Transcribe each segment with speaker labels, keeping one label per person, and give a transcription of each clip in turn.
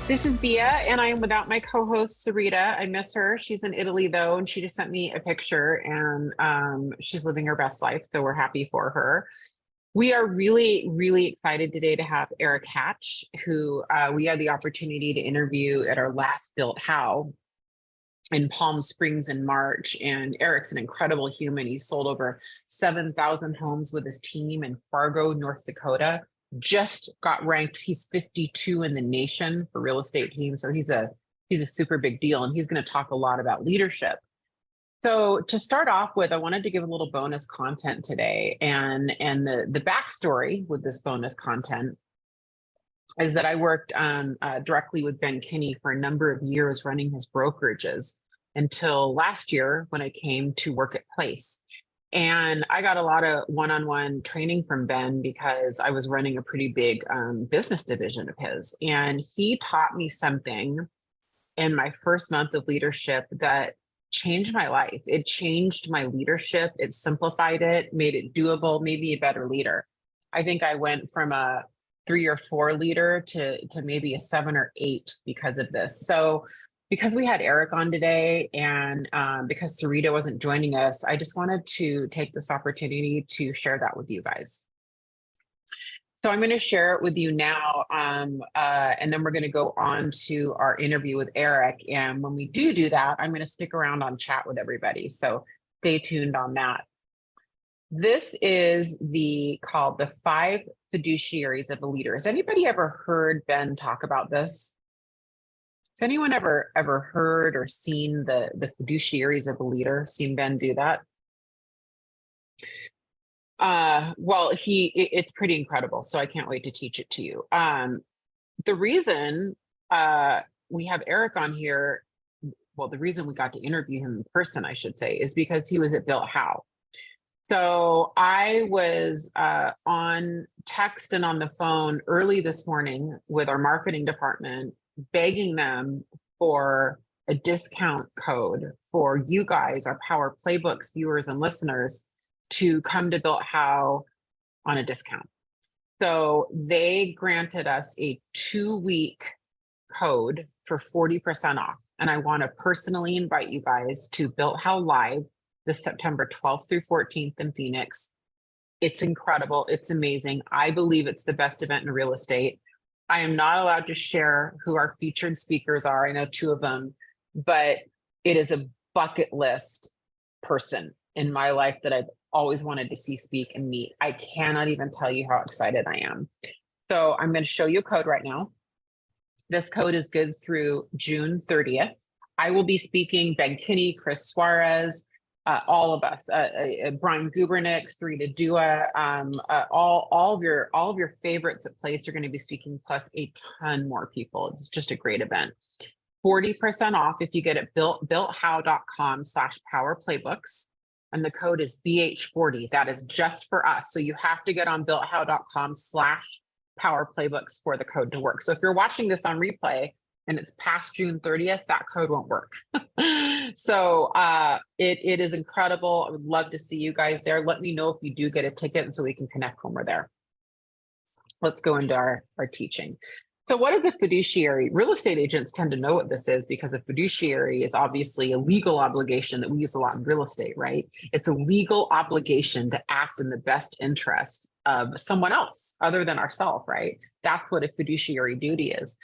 Speaker 1: This is Vija, and I am without my co-host Sarita. I miss her. She's in Italy though, and she just sent me a picture, and she's living her best life. So we're happy for her. We are really, really excited today to have Erik Hatch, who we had the opportunity to interview at our last Built How in Palm Springs in March. And Erik's an incredible human. He's sold over 7,000 homes with his team in Fargo, North Dakota. Just got ranked. He's 52 in the nation for real estate team. So he's a super big deal. And he's going to talk a lot about leadership. So to start off with, I wanted to give a little bonus content today. And the backstory with this bonus content is that I worked directly with Ben Kinney for a number of years running his brokerages until last year when I came to work at Place. And I got a lot of one-on-one training from Ben because I was running a pretty big business division of his. And he taught me something in my first month of leadership that changed my life. It changed my leadership. It simplified it, made it doable, made me a better leader. I think I went from a 3 or 4 leader to maybe a 7 or 8 because of this. So because we had Erik on today and because Sarita wasn't joining us, I just wanted to take this opportunity to share that with you guys. So I'm going to share it with you now, and then we're going to go on to our interview with Erik. And when we do that, I'm going to stick around on chat with everybody. So stay tuned on that. This is called the 5 fiduciaries of a leader. Has anybody ever heard Ben talk about this? Has anyone ever heard or seen the fiduciaries of a leader? Seen Ben do that? Well, it's pretty incredible. So I can't wait to teach it to you. The reason we have Erik on here, well, the reason we got to interview him in person, I should say, is because he was at Built How. So I was on text and on the phone early this morning with our marketing department, begging them for a discount code for you guys, our Power Playbooks viewers and listeners, to come to Built How on a discount. So they granted us a 2-week code for 40% off. And I want to personally invite you guys to Built How Live this September 12th through 14th in Phoenix. It's incredible. It's amazing. I believe it's the best event in real estate. I am not allowed to share who our featured speakers are. I know 2 of them, but it is a bucket list person in my life that I've always wanted to see, speak, and meet. I cannot even tell you how excited I am. So I'm going to show you a code right now. This code is good through June 30th. I will be speaking, Ben Kinney, Chris Suarez, all of us, Brian Gubernick, Sarita Dua, all of your favorites at Place are going to be speaking, plus a ton more people. It's just a great event. 40% off if you get it builthow.com/powerplaybooks. And the code is BH40. That is just for us. So you have to get on builthow.com/powerplaybooks for the code to work. So if you're watching this on replay and it's past June 30th, that code won't work. So it is incredible. I would love to see you guys there. Let me know if you do get a ticket and so we can connect when we're there. Let's go into our teaching. So what is a fiduciary? Real estate agents tend to know what this is because a fiduciary is obviously a legal obligation that we use a lot in real estate, right? It's a legal obligation to act in the best interest of someone else other than ourselves, right? That's what a fiduciary duty is.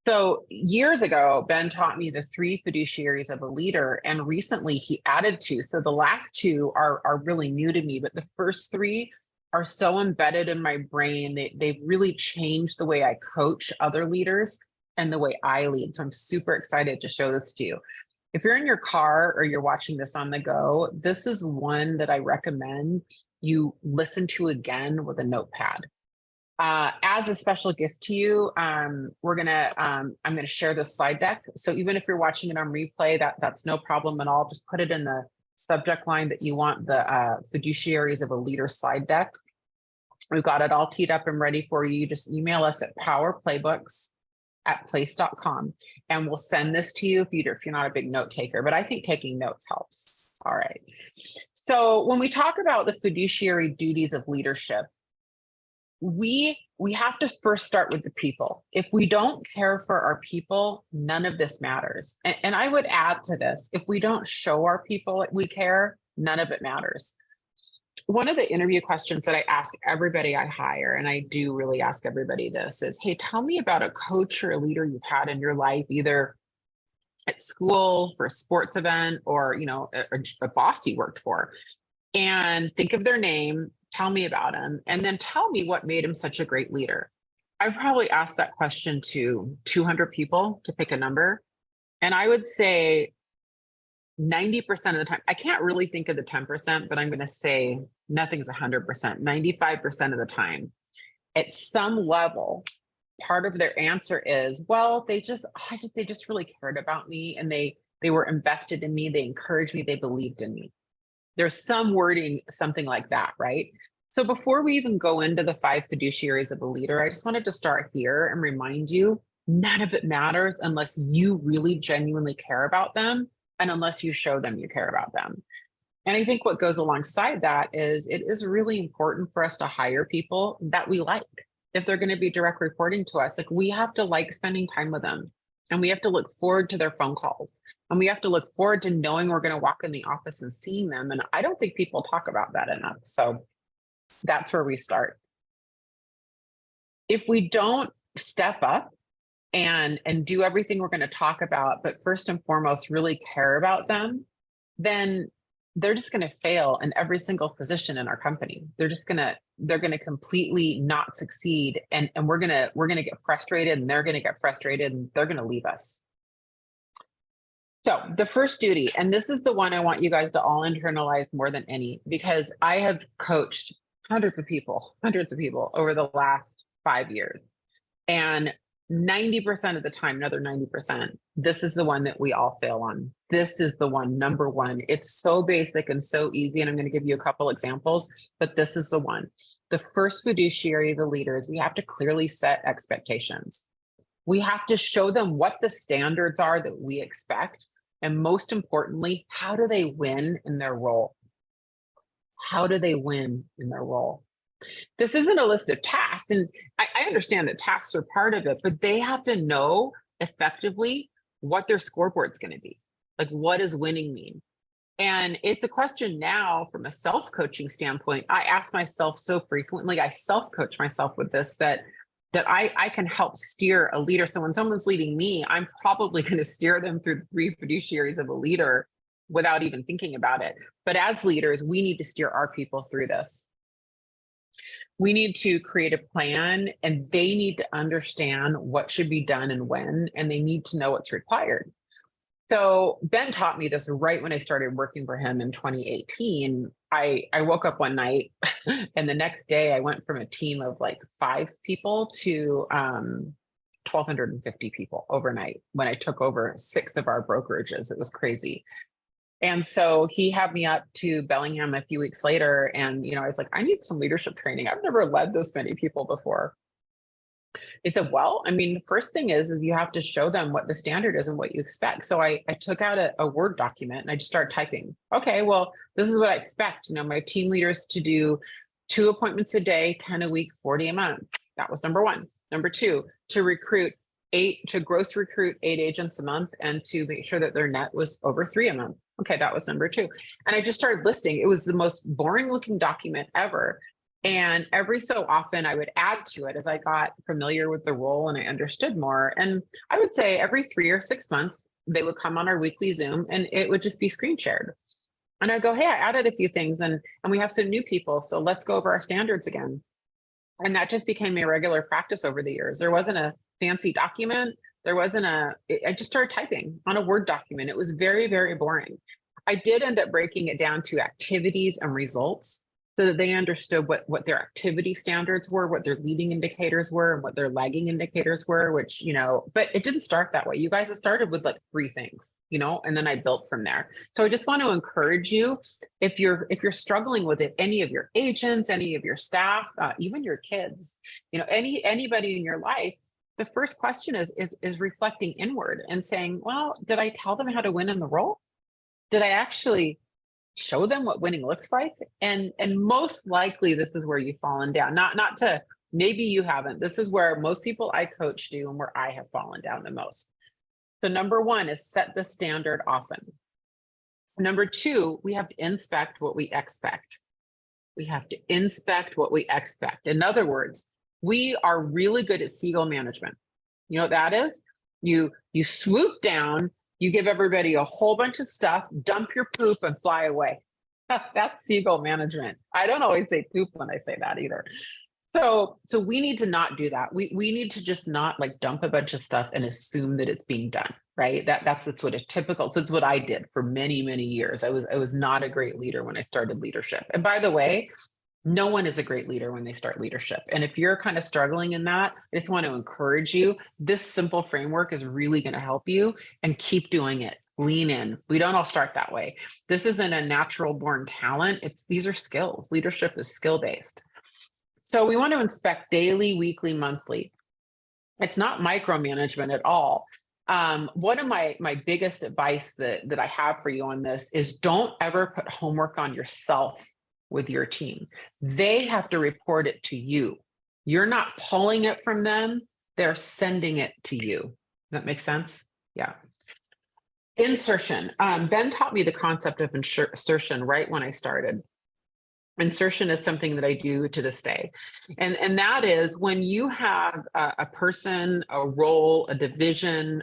Speaker 1: So years ago, Ben taught me the 3 fiduciaries of a leader, and recently he added 2. So the last 2 are really new to me, but the first 3 are so embedded in my brain. They've really changed the way I coach other leaders and the way I lead. So I'm super excited to show this to you. If you're in your car or you're watching this on the go, this is one that I recommend you listen to again with a notepad. As a special gift to you, I'm gonna share this slide deck. So even if you're watching it on replay, that's no problem at all. Just put it in the subject line that you want the fiduciaries of a leader slide deck. We've got it all teed up and ready for you. You just email us at powerplaybooks@place.com and we'll send this to you if you're not a big note taker, but I think taking notes helps. All right. So when we talk about the fiduciary duties of leadership, we have to first start with the people. If we don't care for our people, none of this matters. And I would add to this, if we don't show our people we care, none of it matters. One of the interview questions that I ask everybody I hire, and I do really ask everybody this, is, hey, tell me about a coach or a leader you've had in your life, either at school, for a sports event, or, you know, a boss you worked for. And think of their name, tell me about him, and then tell me what made him such a great leader. I probably asked that question to 200 people to pick a number. And I would say 90% of the time, I can't really think of the 10%, but I'm going to say nothing's 100%, 95% of the time, at some level, part of their answer is, well, they just really cared about me, and they were invested in me. They encouraged me. They believed in me. There's some wording, something like that, right? So before we even go into the 5 fiduciaries of a leader, I just wanted to start here and remind you, none of it matters unless you really genuinely care about them, and unless you show them you care about them. And I think what goes alongside that is, it is really important for us to hire people that we like. If they're going to be direct reporting to us, like, we have to like spending time with them, and we have to look forward to their phone calls, and we have to look forward to knowing we're going to walk in the office and seeing them. And I don't think people talk about that enough. So that's where we start. If we don't step up and do everything we're going to talk about, but first and foremost, really care about them, then they're just going to fail in every single position in our company. They're going to completely not succeed. And we're going to get frustrated, and they're going to get frustrated, and they're going to leave us. So the first duty, and this is the one I want you guys to all internalize more than any, because I have coached hundreds of people over the last 5 years. And 90% of the time, another 90%, this is the one that we all fail on. This is the one, number one. It's so basic and so easy. And I'm going to give you a couple examples, but this is the one. The first fiduciary of the leader is, we have to clearly set expectations. We have to show them what the standards are that we expect. And most importantly, how do they win in their role? How do they win in their role? This isn't a list of tasks, and I understand that tasks are part of it, but they have to know effectively what their scoreboard's going to be. Like, what does winning mean? And it's a question now from a self-coaching standpoint. I ask myself so frequently, I self-coach myself with this, that I can help steer a leader. So when someone's leading me, I'm probably going to steer them through the 3 fiduciaries of a leader without even thinking about it. But as leaders, we need to steer our people through this. We need to create a plan, and they need to understand what should be done and when, and they need to know what's required. So Ben taught me this right when I started working for him in 2018. I woke up one night and the next day I went from a team of like 5 people to 1,250 people overnight when I took over 6 of our brokerages. It was crazy. And so he had me up to Bellingham a few weeks later, and, you know, I was like, I need some leadership training. I've never led this many people before. He said, well, I mean, the first thing is you have to show them what the standard is and what you expect. So I took out a Word document, and I just started typing. Okay, well, this is what I expect. You know, my team leaders to do 2 appointments a day, 10 a week, 40 a month. That was number 1. Number 2, to gross recruit 8 agents a month, and to make sure that their net was over 3 a month. Okay, that was number 2. And I just started listing. It was the most boring looking document ever. And every so often I would add to it as I got familiar with the role and I understood more. And I would say every 3 or 6 months, they would come on our weekly Zoom, and it would just be screen shared. And I'd go, hey, I added a few things, and we have some new people, so let's go over our standards again. And that just became a regular practice over the years. There wasn't a fancy document. I just started typing on a Word document. It was very, very boring. I did end up breaking it down to activities and results, so that they understood what their activity standards were, what their leading indicators were, and what their lagging indicators were, which, you know, but it didn't start that way. You guys, it started with like 3 things, you know, and then I built from there. So I just want to encourage you, if you're struggling with it, any of your agents, any of your staff, even your kids, you know, anybody in your life, the first question is reflecting inward and saying, well, did I tell them how to win in the role? Did I actually show them what winning looks like? And most likely this is where you've fallen down. Not to Maybe you haven't. This is where most people I coach do and where I have fallen down the most. So number one is set the standard often. Number two, we have to inspect what we expect. We have to inspect what we expect. In other words, we are really good at seagull management. You know what that is? You swoop down, you give everybody a whole bunch of stuff, dump your poop and fly away. That's seagull management. I don't always say poop when I say that either. So we need to not do that. We need to just not like dump a bunch of stuff and assume that it's being done, right? That's what a typical. So it's what I did for many, many years. I was not a great leader when I started leadership. And by the way, no one is a great leader when they start leadership. And if you're kind of struggling in that, I just want to encourage you. This simple framework is really going to help you, and keep doing it. Lean in. We don't all start that way. This isn't a natural born talent. These are skills. Leadership is skill based. So we want to inspect daily, weekly, monthly. It's not micromanagement at all. One of my biggest advice that I have for you on this is don't ever put homework on yourself with your team. They have to report it to you. You're not pulling it from them. They're sending it to you. Does that make sense? Yeah. Insertion. Ben taught me the concept of insertion right when I started. Insertion is something that I do to this day. And that is when you have a person, a role, a division,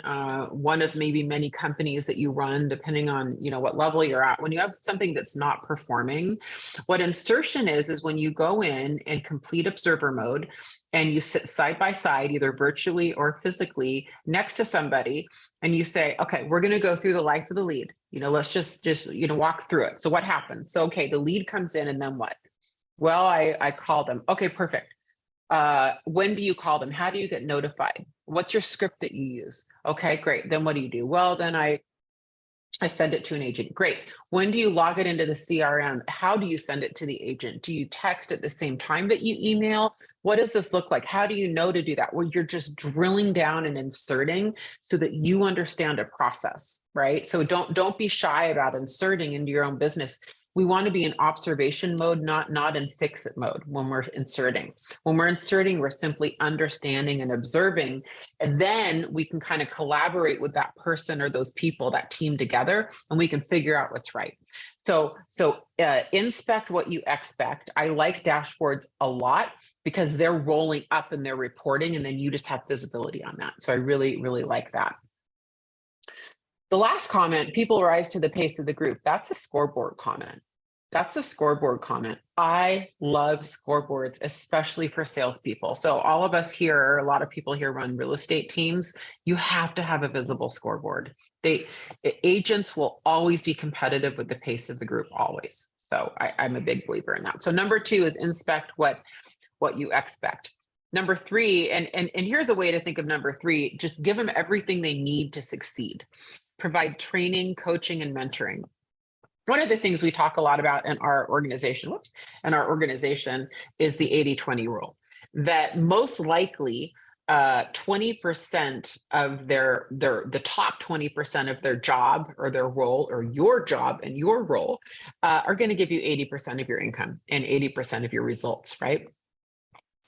Speaker 1: one of maybe many companies that you run, depending on, what level you're at, when you have something that's not performing, what insertion is when you go in and complete observer mode and you sit side by side, either virtually or physically next to somebody, and you say, okay, we're going to go through the life of the lead. Let's just walk through it. So what happens? So, okay, the lead comes in, and then what? Well, I call them. Okay, perfect. When do you call them? How do you get notified? What's your script that you use? Okay, great. Then what do you do? Well, then I send it to an agent. Great. When do you log it into the CRM? How do you send it to the agent? Do you text at the same time that you email? What does this look like? How do you know to do that? Well, you're just drilling down and inserting so that you understand a process, right? So don't be shy about inserting into your own business. We want to be in observation mode, not in fix-it mode when we're inserting. When we're inserting, we're simply understanding and observing, and then we can kind of collaborate with that person or those people, that team together, and we can figure out what's right. So inspect what you expect. I like dashboards a lot because they're rolling up and they're reporting, and then you just have visibility on that. So I really, really like that. The last comment, people rise to the pace of the group. That's a scoreboard comment. That's a scoreboard comment. I love scoreboards, especially for salespeople. So all of us here, a lot of people here run real estate teams. You have to have a visible scoreboard. Agents will always be competitive with the pace of the group, always. So I'm a big believer in that. So number two is inspect what you expect. Number three, and here's a way to think of number three, just give them everything they need to succeed. Provide training, coaching, and mentoring. One of the things we talk a lot about in our organization, is the 80-20 rule, that most likely 20% of the top 20% of their job or their role, or your job and your role, are going to give you 80% of your income and 80% of your results, right?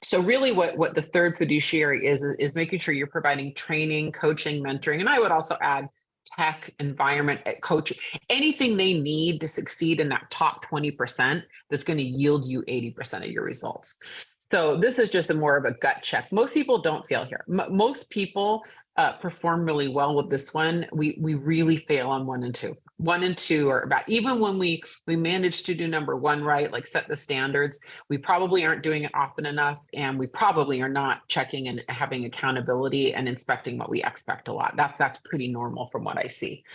Speaker 1: So really what the third fiduciary is making sure you're providing training, coaching, mentoring, and I would also add tech, environment, coaching, anything they need to succeed in that top 20% that's going to yield you 80% of your results. So this is just more of a gut check. Most people don't fail here. Most people perform really well with this one. We really fail on 1 and 2. 1 and 2 are about, even when we manage to do number 1 right, like set the standards, we probably aren't doing it often enough, and we probably are not checking and having accountability and inspecting what we expect a lot. That's pretty normal from what I see.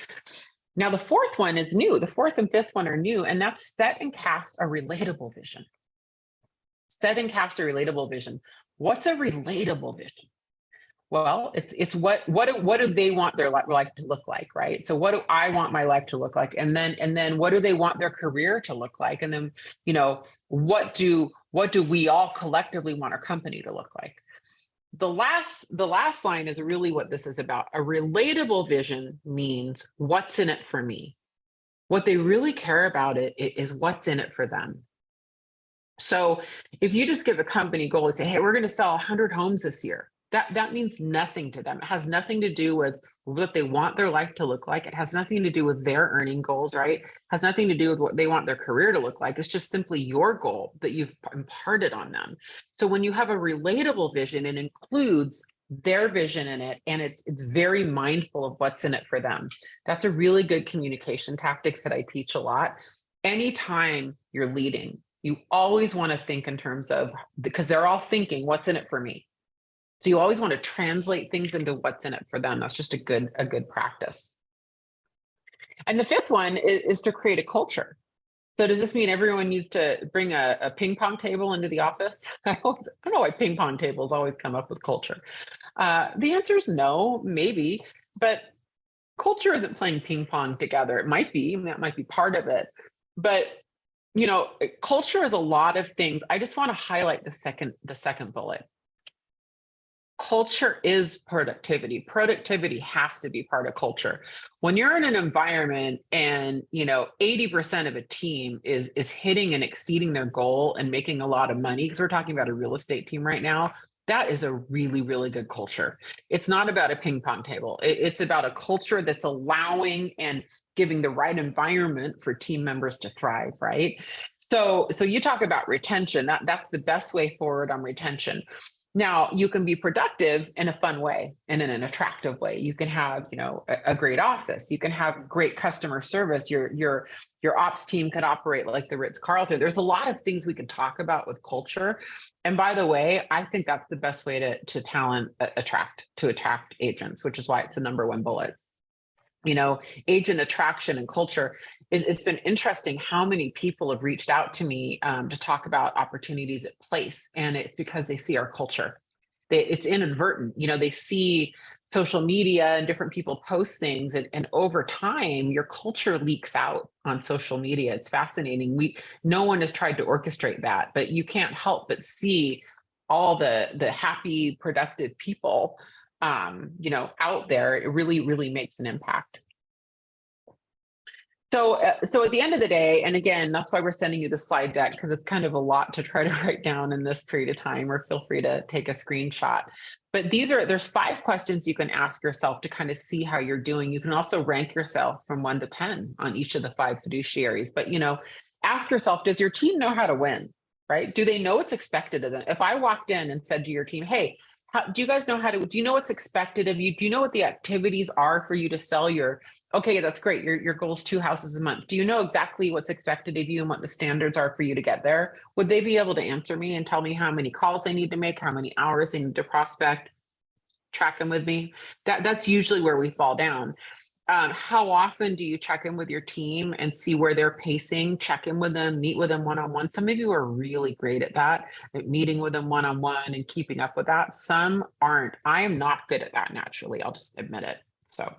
Speaker 1: Now the fourth one is new. The fourth and fifth one are new, and that's set and cast a relatable vision. Set and cast a relatable vision. What's a relatable vision? Well, it's what do they want their life to look like, right? So what do I want my life to look like? And then what do they want their career to look like? And then, what do we all collectively want our company to look like? The last line is really what this is about. A relatable vision means what's in it for me. What they really care about is what's in it for them. So if you just give a company goal and say, hey, we're going to sell 100 homes this year, that means nothing to them. It has nothing to do with what they want their life to look like. It has nothing to do with their earning goals, right? It has nothing to do with what they want their career to look like. It's just simply your goal that you've imparted on them. So when you have a relatable vision, it includes their vision in it, and it's very mindful of what's in it for them. That's a really good communication tactic that I teach a lot. Anytime you're leading, you always want to think in terms of, because they're all thinking, what's in it for me? So you always want to translate things into what's in it for them. That's just a good practice. And the fifth one is to create a culture. So does this mean everyone needs to bring a ping pong table into the office? I don't know why ping pong tables always come up with culture. The answer is no, maybe, but culture isn't playing ping pong together. It might be, that might be part of it, but culture is a lot of things. I just want to highlight the second bullet. Culture is productivity. Productivity has to be part of culture. When you're in an environment and 80% of a team is hitting and exceeding their goal and making a lot of money, because we're talking about a real estate team right now, that is a really, really good culture. It's not about a ping pong table. It's about a culture that's allowing and giving the right environment for team members to thrive, right? So you talk about retention. That's the best way forward on retention. Now, you can be productive in a fun way and in an attractive way. You can have, a great office. You can have great customer service. Your ops team could operate like the Ritz-Carlton. There's a lot of things we can talk about with culture. And by the way, I think that's the best way to attract agents, which is why it's the number one bullet. Agent attraction and culture. It's been interesting how many people have reached out to me to talk about opportunities at Place, and it's because they see our culture. It's inadvertent. They see social media and different people post things, and over time, your culture leaks out on social media. It's fascinating. No one has tried to orchestrate that, but you can't help but see all the happy, productive people out there. It really, really makes an impact. So at the end of the day, and again, that's why we're sending you the slide deck, because it's kind of a lot to try to write down in this period of time, or feel free to take a screenshot. But there's 5 questions you can ask yourself to kind of see how you're doing. You can also rank yourself from 1 to 10 on each of the 5 fiduciaries. But, ask yourself, does your team know how to win, right? Do they know what's expected of them? If I walked in and said to your team, hey, do you guys know do you know what's expected of you? Do you know what the activities are for you to sell okay, that's great. Your goal is 2 houses a month. Do you know exactly what's expected of you and what the standards are for you to get there? Would they be able to answer me and tell me how many calls they need to make, how many hours they need to prospect, track them with me? That's usually where we fall down. How often do you check in with your team and see where they're pacing, check in with them, meet with them one-on-one? Some of you are really great at that, at meeting with them one-on-one and keeping up with that. Some aren't. I am not good at that naturally. I'll just admit it. So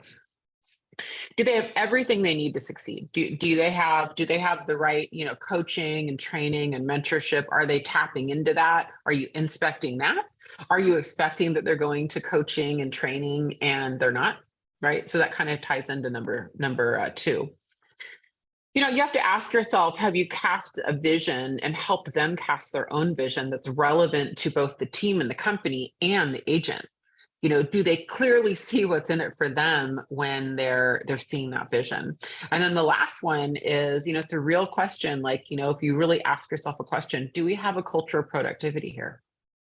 Speaker 1: do they have everything they need to succeed? Do they have the right, coaching and training and mentorship? Are they tapping into that? Are you inspecting that? Are you expecting that they're going to coaching and training and they're not? Right. So that kind of ties into number 2. You have to ask yourself, have you cast a vision and helped them cast their own vision that's relevant to both the team and the company and the agent? Do they clearly see what's in it for them when they're seeing that vision? And then the last one is, it's a real question. Like, if you really ask yourself a question, do we have a culture of productivity here?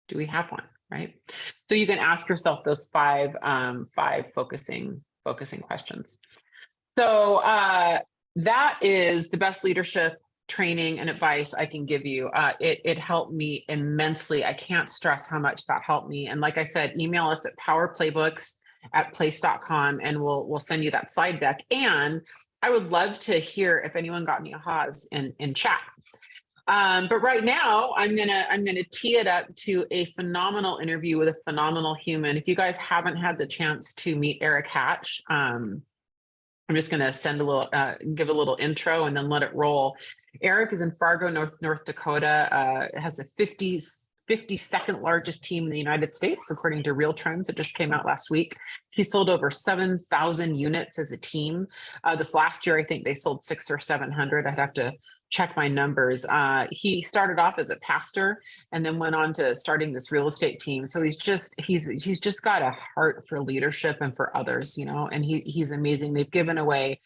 Speaker 1: Do we have one? Right. So you can ask yourself those 5 focusing questions. So that is the best leadership training and advice I can give you. It helped me immensely. I can't stress how much that helped me. And like I said, email us at powerplaybooks@place.com and we'll send you that slide deck. And I would love to hear if anyone got any ahas in chat. But right now, I'm gonna tee it up to a phenomenal interview with a phenomenal human. If you guys haven't had the chance to meet Erik Hatch, I'm just gonna give a little intro and then let it roll. Erik is in Fargo, North Dakota. Has a 52nd largest team in the United States, according to Real Trends. It just came out last week. He sold over 7,000 units as a team. This last year, I think they sold 600 or 700. I'd have to check my numbers. He started off as a pastor and then went on to starting this real estate team. So he's just got a heart for leadership and for others, you know, and he's amazing. They've given away,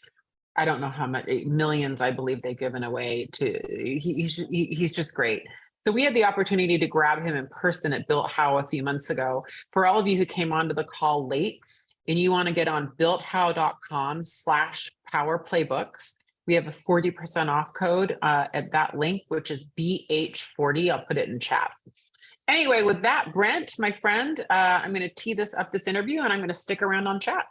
Speaker 1: I don't know how much, millions, I believe they've given away to, he's just great. So we had the opportunity to grab him in person at Built How a few months ago. For all of you who came onto the call late and you want to get on builthow.com/Power Playbooks, we have a 40% off code at that link, which is BH40. I'll put it in chat. Anyway, with that, Brent, my friend, I'm going to tee this interview, and I'm going to stick around on chat.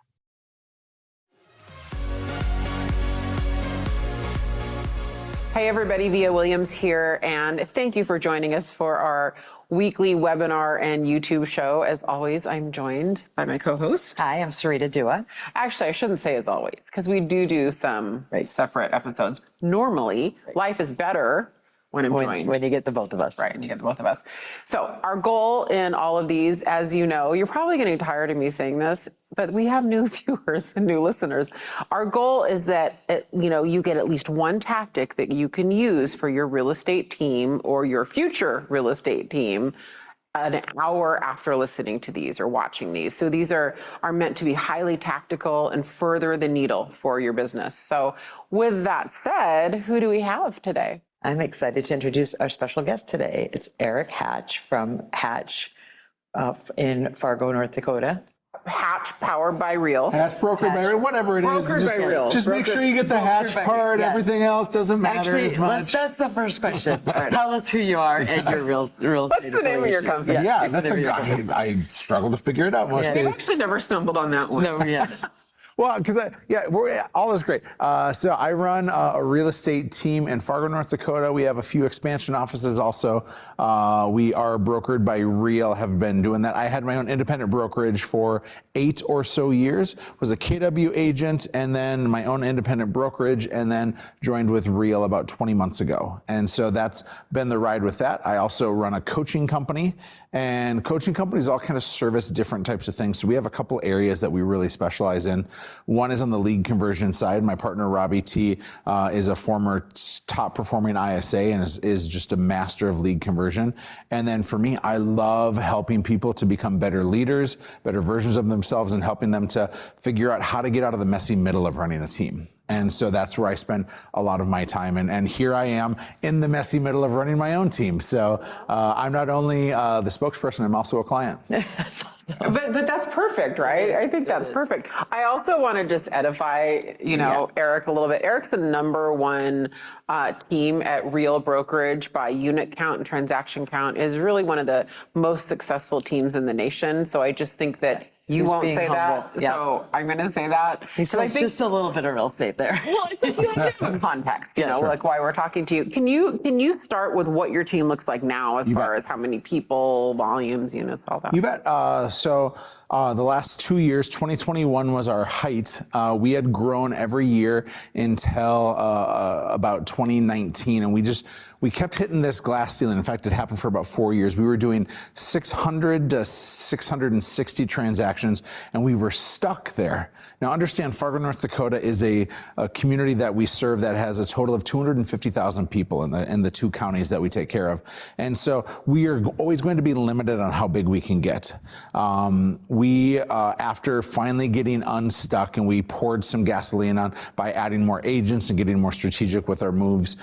Speaker 1: Hey everybody, Vija Williams here, and thank you for joining us for our weekly webinar and YouTube show. As always, I'm joined by my co-host.
Speaker 2: Hi, I'm Sarita Dua.
Speaker 1: Actually, I shouldn't say as always, because we do some separate episodes. Normally, life is better when I'm joined.
Speaker 2: When you get the both of us.
Speaker 1: Right, and you get the both of us. So our goal in all of these, as you know, you're probably getting tired of me saying this, but we have new viewers and new listeners. Our goal is that, you get at least one tactic that you can use for your real estate team or your future real estate team an hour after listening to these or watching these. So these are meant to be highly tactical and further the needle for your business. So with that said, who do we have today?
Speaker 2: I'm excited to introduce our special guest today. It's Erik Hatch from Hatch in Fargo, North Dakota.
Speaker 1: Hatch, powered by Real.
Speaker 3: Hatch, brokered by Real, whatever it is.
Speaker 1: Brokered by Real.
Speaker 3: Just make sure you get the Hatch part.
Speaker 2: Yes.
Speaker 3: Everything else doesn't matter as much.
Speaker 2: That's the first question. Tell us who you are and your real
Speaker 1: What's the name of your company?
Speaker 3: Yeah, that's I struggle to figure it out most days.
Speaker 1: We've actually never stumbled on that one.
Speaker 2: No, yeah.
Speaker 3: Well, because all is great. So I run a real estate team in Fargo, North Dakota. We have a few expansion offices also. We are brokered by Real, have been doing that. I had my own independent brokerage for 8 or so years, was a KW agent, and then my own independent brokerage, and then joined with Real about 20 months ago. And so that's been the ride with that. I also run a coaching company, and coaching companies all kind of service different types of things. So we have a couple areas that we really specialize in. One is on the lead conversion side. My partner, Robbie T, is a former top performing ISA and is just a master of lead conversion. And then for me, I love helping people to become better leaders, better versions of themselves, and helping them to figure out how to get out of the messy middle of running a team. And so that's where I spend a lot of my time. And here I am in the messy middle of running my own team. So I'm not only the spokesperson, I'm also a client.
Speaker 2: That's awesome.
Speaker 1: But that's perfect, right? I think that's perfect. I also want to just edify, Erik a little bit. Erik's the #1 team at Real Brokerage by unit count and transaction count, is really one of the most successful teams in the nation. So I just think that you won't say that, so I'm going to say that.
Speaker 2: He says just a little bit of real estate there.
Speaker 1: Well, I think you have to have a context, like why we're talking to you. Can you start with what your team looks like now as far as how many people, volumes, units, all that?
Speaker 3: You bet. So the last 2 years, 2021 was our height. We had grown every year until about 2019, and we kept hitting this glass ceiling. In fact, it happened for about 4 years. We were doing 600 to 660 transactions, and we were stuck there. Now, understand, Fargo, North Dakota is a community that we serve that has a total of 250,000 people in the 2 counties that we take care of. And so we are always going to be limited on how big we can get. We, after finally getting unstuck, and we poured some gasoline on by adding more agents and getting more strategic with our moves,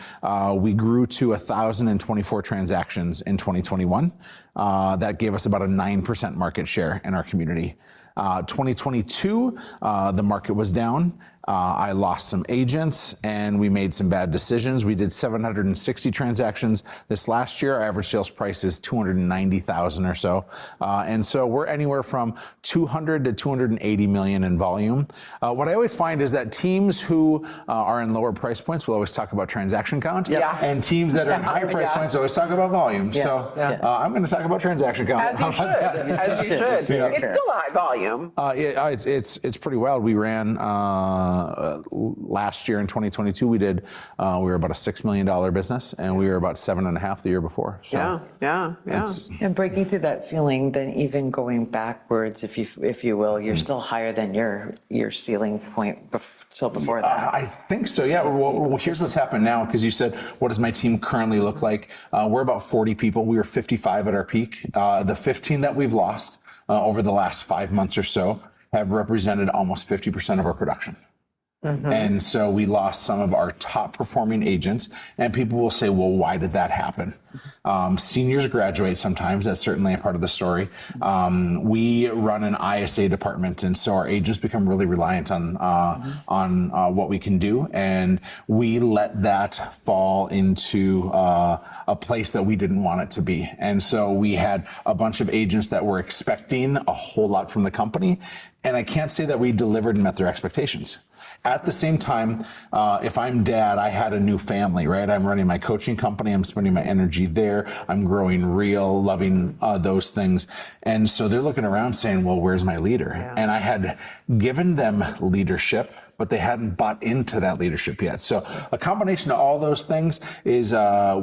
Speaker 3: we grew to 1,024 transactions in 2021. That gave us about a 9% market share in our community. 2022, the market was down. I lost some agents and we made some bad decisions. We did 760 transactions this last year. Our average sales price is $290,000 or so. And so we're anywhere from 200 to 280 million in volume. What I always find is that teams who are in lower price points will always talk about transaction count. And teams that are in higher price points always talk about volume. So I'm going to talk about transaction count.
Speaker 1: As you should. As you should. It's still a high volume.
Speaker 3: It's pretty wild. We ran last year in 2022, we were about a $6 million business, and we were about 7.5 the year before. So
Speaker 1: Yeah.
Speaker 2: And breaking through that ceiling, then even going backwards, if you will, you're still higher than your ceiling point still before that.
Speaker 3: I think so, yeah. Well, here's what's happened now, because you said, what does my team currently look like? We're about 40 people. We were 55 at our peak. The 15 that we've lost over the last 5 months or so have represented almost 50% of our production. And so we lost some of our top performing agents, and people will say, well, why did that happen? Seniors graduate sometimes. That's certainly a part of the story. We run an ISA department, and so our agents become really reliant on what we can do, and we let that fall into a place that we didn't want it to be. And so we had a bunch of agents that were expecting a whole lot from the company, and I can't say that we delivered and met their expectations. At the same time, if I'm dad, I had a new family, right? I'm running my coaching company. I'm spending my energy there. I'm growing Real, loving those things. And so they're looking around saying, well, where's my leader? Yeah. And I had given them leadership, but they hadn't bought into that leadership yet. So a combination of all those things is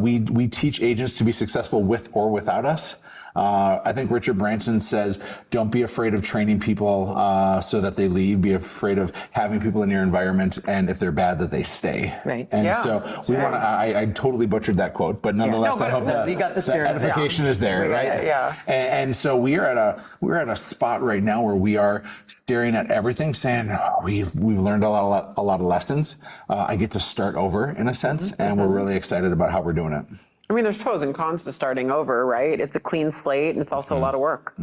Speaker 3: we teach agents to be successful with or without us. I think Richard Branson says, don't be afraid of training people so that they leave. Be afraid of having people in your environment, and if they're bad, that they stay. Right. And so we want to, I totally butchered that quote, but nonetheless, I hope that edification is there, right? Yeah. And so we're at a spot right now where we are staring at everything, saying, we've learned a lot of lessons. I get to start over in a sense, and we're really excited about how we're doing it.
Speaker 4: I mean, there's pros and cons to starting over, right? It's a clean slate, and it's also a lot of work.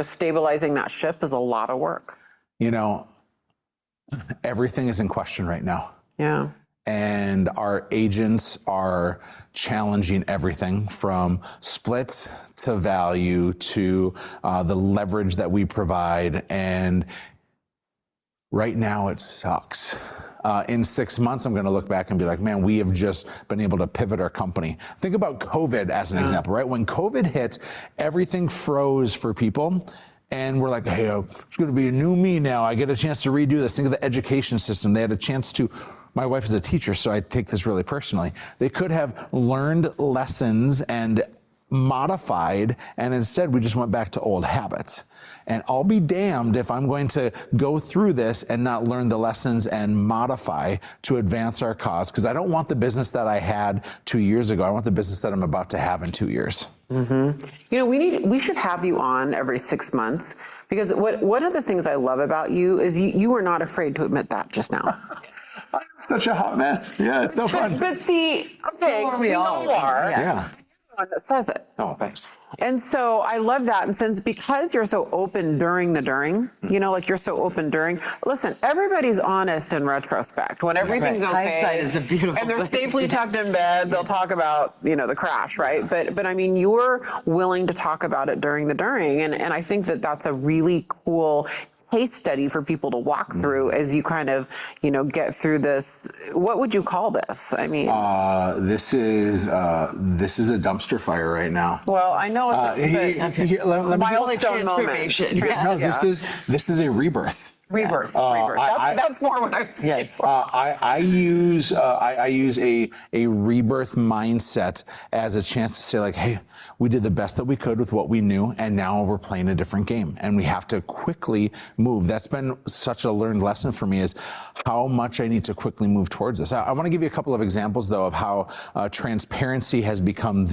Speaker 4: Stabilizing that ship is a lot of work.
Speaker 3: Everything is in question right now.
Speaker 4: Yeah.
Speaker 3: And our agents are challenging everything from splits to value to the leverage that we provide. And right now it sucks. In 6 months, I'm going to look back and be like, man, we have just been able to pivot our company. Think about COVID as an example, right? When COVID hit, everything froze for people. And we're like, hey, it's going to be a new me now. I get a chance to redo this. Think of the education system. They had a chance to, my wife is a teacher, so I take this really personally. They could have learned lessons and modified, and instead we just went back to old habits. And I'll be damned if I'm going to go through this and not learn the lessons and modify to advance our cause, because I don't want the business that I had 2 years ago. I want the business that I'm about to have in 2 years.
Speaker 4: We should have you on every 6 months, because one of the things I love about you is you are not afraid to admit that just now.
Speaker 3: I'm such a hot mess. Yeah, it's no fun.
Speaker 4: But see, okay, we all are.
Speaker 3: Yeah.
Speaker 4: One that says it.
Speaker 3: Oh, thanks.
Speaker 4: And so I love that. And because you're so open during, you're so open during, listen, everybody's honest in retrospect. When everything's okay.
Speaker 2: Hindsight is a beautiful
Speaker 4: and they're
Speaker 2: thing.
Speaker 4: safely tucked in bed, they'll talk about, the crash, right? But I mean, you're willing to talk about it during. And I think that that's a really cool case study for people to walk through as you kind of, get through this. What would you call this? I mean,
Speaker 3: this is a dumpster fire right now.
Speaker 4: Well, I know it's a milestone moment.
Speaker 3: No, this is a rebirth.
Speaker 4: Rebirth. That's more what I'm saying.
Speaker 2: Yes.
Speaker 3: I use a rebirth mindset as a chance to say, like, hey, we did the best that we could with what we knew, and now we're playing a different game, and we have to quickly move. That's been such a learned lesson for me, is how much I need to quickly move towards this. I want to give you a couple of examples, though, of how transparency has become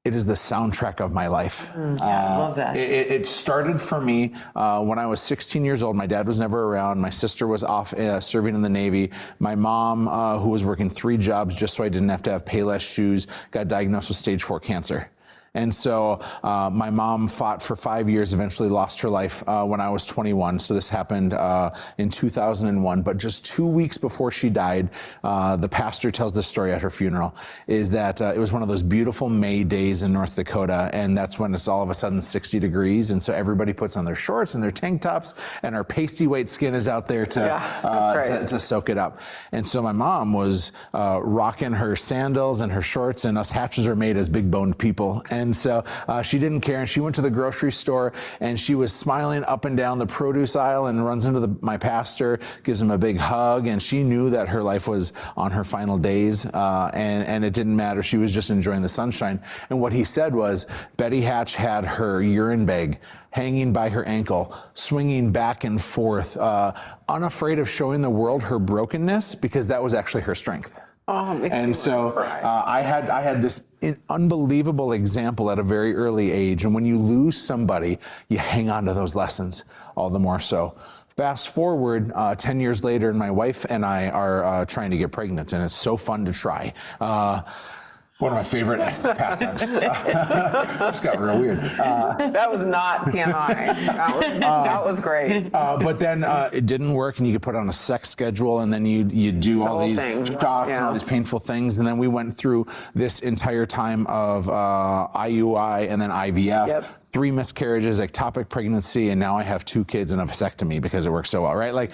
Speaker 3: it is the soundtrack of my life.
Speaker 2: I love that.
Speaker 3: It started for me when I was 16 years old. My dad was never around. My sister was off serving in the Navy. My mom, who was working 3 jobs just so I didn't have to have Payless shoes, got diagnosed with stage 4 cancer. And so my mom fought for 5 years, eventually lost her life when I was 21. So this happened in 2001. But just 2 weeks before she died, the pastor tells this story at her funeral, is that it was one of those beautiful May days in North Dakota. And that's when it's all of a sudden 60 degrees. And so everybody puts on their shorts and their tank tops, and our pasty white skin is out there to soak it up. And so my mom was rocking her sandals and her shorts, and us Hatches are made as big boned people. And And so she didn't care. And she went to the grocery store and she was smiling up and down the produce aisle and runs into my pastor, gives him a big hug. And she knew that her life was on her final days. And it didn't matter. She was just enjoying the sunshine. And what he said was, Betty Hatch had her urine bag hanging by her ankle, swinging back and forth, unafraid of showing the world her brokenness, because that was actually her strength. And so I had this unbelievable example at a very early age. And when you lose somebody, you hang on to those lessons all the more so. Fast forward 10 years later, and my wife and I are trying to get pregnant, and it's so fun to try. One of my favorite pastimes. This got real weird.
Speaker 4: That was not TMI. That was great.
Speaker 3: But then it didn't work, and you could put on a sex schedule, and then you do all these shots and all these painful things. And then we went through this entire time of IUI and then IVF.
Speaker 4: Yep.
Speaker 3: 3 miscarriages, ectopic pregnancy, and now I have 2 kids and a vasectomy because it works so well, right? Like,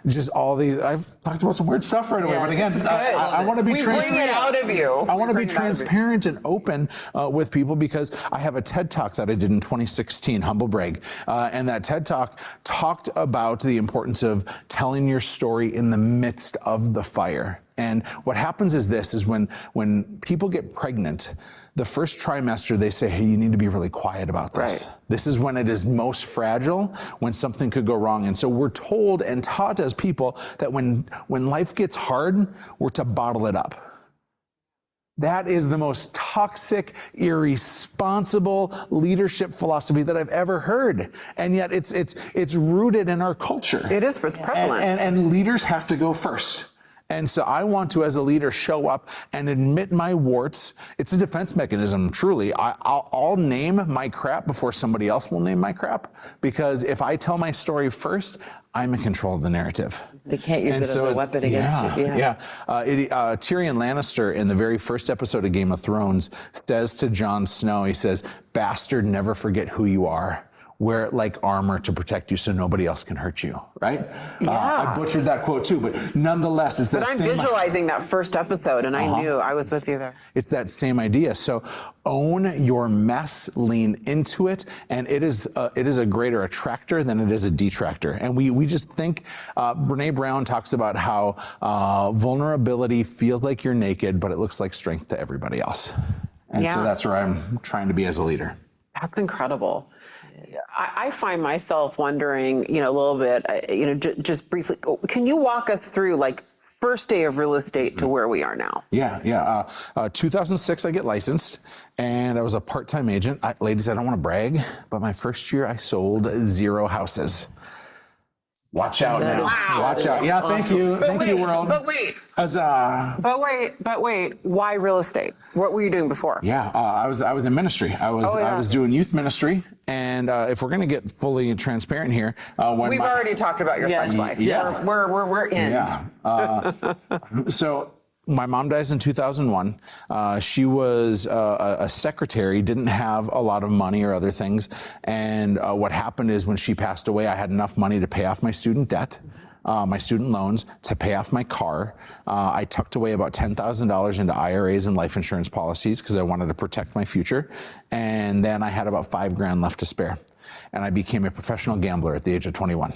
Speaker 3: just all these. I've talked about some weird stuff right away, but again, I want to be transparent.
Speaker 4: We bring it out of you.
Speaker 3: I want to be transparent and open with people, because I have a TED Talk that I did in 2016, humble brag, and that TED Talk talked about the importance of telling your story in the midst of the fire. And what happens is this, is when people get pregnant, the first trimester, they say, hey, you need to be really quiet about this. Right. This is when it is most fragile, when something could go wrong. And so we're told and taught as people that when life gets hard, we're to bottle it up. That is the most toxic, irresponsible leadership philosophy that I've ever heard. And yet it's rooted in our culture.
Speaker 4: It is, it's prevalent.
Speaker 3: And leaders have to go first. And so I want to, as a leader, show up and admit my warts. It's a defense mechanism, truly. I'll name my crap before somebody else will name my crap, because if I tell my story first, I'm in control of the narrative.
Speaker 2: They can't use it as a weapon against you.
Speaker 3: Tyrion Lannister, in the very first episode of Game of Thrones, says to Jon Snow, he says, "Bastard, never forget who you are. Wear it like armor to protect you so nobody else can hurt you," right? I butchered that quote too, but nonetheless, it's that
Speaker 4: But I'm visualizing that first episode, and I knew I was with you there.
Speaker 3: It's that same idea. So own your mess, lean into it, and it is a greater attractor than it is a detractor. And we just think, Brene Brown talks about how vulnerability feels like you're naked, but it looks like strength to everybody else. And so that's where I'm trying to be as a leader.
Speaker 4: That's incredible. I find myself wondering, a little bit, just briefly, can you walk us through, like, first day of real estate to where we are now?
Speaker 3: 2006, I get licensed, and I was a part-time agent. Ladies, I don't want to brag, but my first year I sold 0 houses. Watch out now.
Speaker 4: Wow.
Speaker 3: Watch out. Yeah, thank you. Thank you, world.
Speaker 4: But wait.
Speaker 3: Huzzah.
Speaker 4: But wait. Why real estate? What were you doing before?
Speaker 3: I was in ministry. I was doing youth ministry. And if we're going to get fully transparent here,
Speaker 4: we've already talked about your sex life.
Speaker 3: Yeah.
Speaker 4: We're in.
Speaker 3: Yeah. So my mom dies in 2001. She was a secretary, didn't have a lot of money or other things. And what happened is, when she passed away, I had enough money to pay off my student debt, my student loans, to pay off my car. I tucked away about $10,000 into IRAs and life insurance policies because I wanted to protect my future. And then I had about $5,000 left to spare. And I became a professional gambler at the age of 21.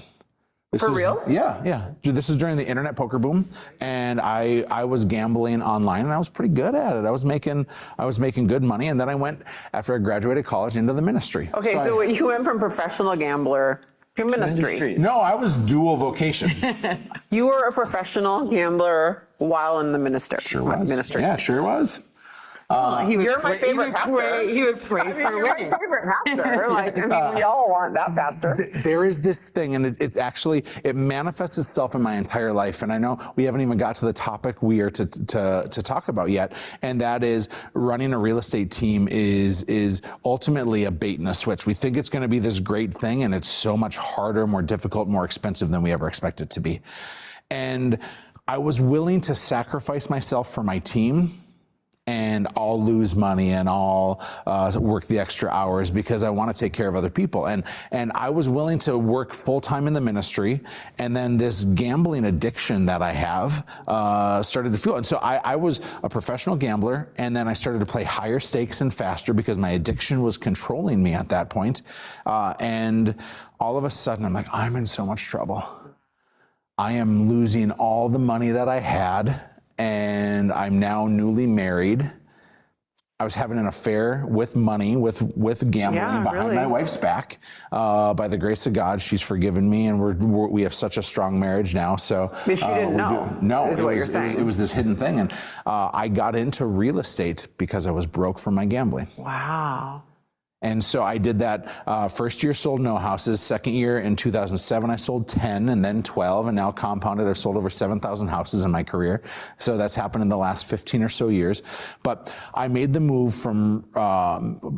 Speaker 4: For real?
Speaker 3: Yeah. This is during the internet poker boom, and I was gambling online, and I was pretty good at it. I was making good money, and then I went, after I graduated college, into the ministry.
Speaker 4: Okay, so you went from professional gambler to ministry.
Speaker 3: No, I was dual vocation.
Speaker 4: You were a professional gambler while in the ministry.
Speaker 3: Sure was.
Speaker 4: Ministry.
Speaker 3: Yeah, sure was.
Speaker 4: You're my favorite pastor.
Speaker 2: He would pray for
Speaker 4: my favorite pastor. Like, we all want that pastor.
Speaker 3: There is this thing, and it manifests itself in my entire life. And I know we haven't even got to the topic we are to talk about yet. And that is, running a real estate team is ultimately a bait and a switch. We think it's going to be this great thing, and it's so much harder, more difficult, more expensive than we ever expect it to be. And I was willing to sacrifice myself for my team and I'll lose money and I'll work the extra hours because I want to take care of other people. And I was willing to work full-time in the ministry, and then this gambling addiction that I have started to fuel. And so I was a professional gambler, and then I started to play higher stakes and faster because my addiction was controlling me at that point. And all of a sudden I'm like, I'm in so much trouble. I am losing all the money that I had, and I'm now newly married. I was having an affair with money, with gambling behind my wife's back. By the grace of God, she's forgiven me, and we have such a strong marriage now. So,
Speaker 4: but she didn't know.
Speaker 3: No,
Speaker 4: is what you're saying.
Speaker 3: It was this hidden thing, and I got into real estate because I was broke from my gambling.
Speaker 4: Wow.
Speaker 3: And so I did that. First year sold no houses. Second year in 2007, I sold 10 and then 12, and now compounded, I've sold over 7,000 houses in my career. So that's happened in the last 15 or so years. But I made the move from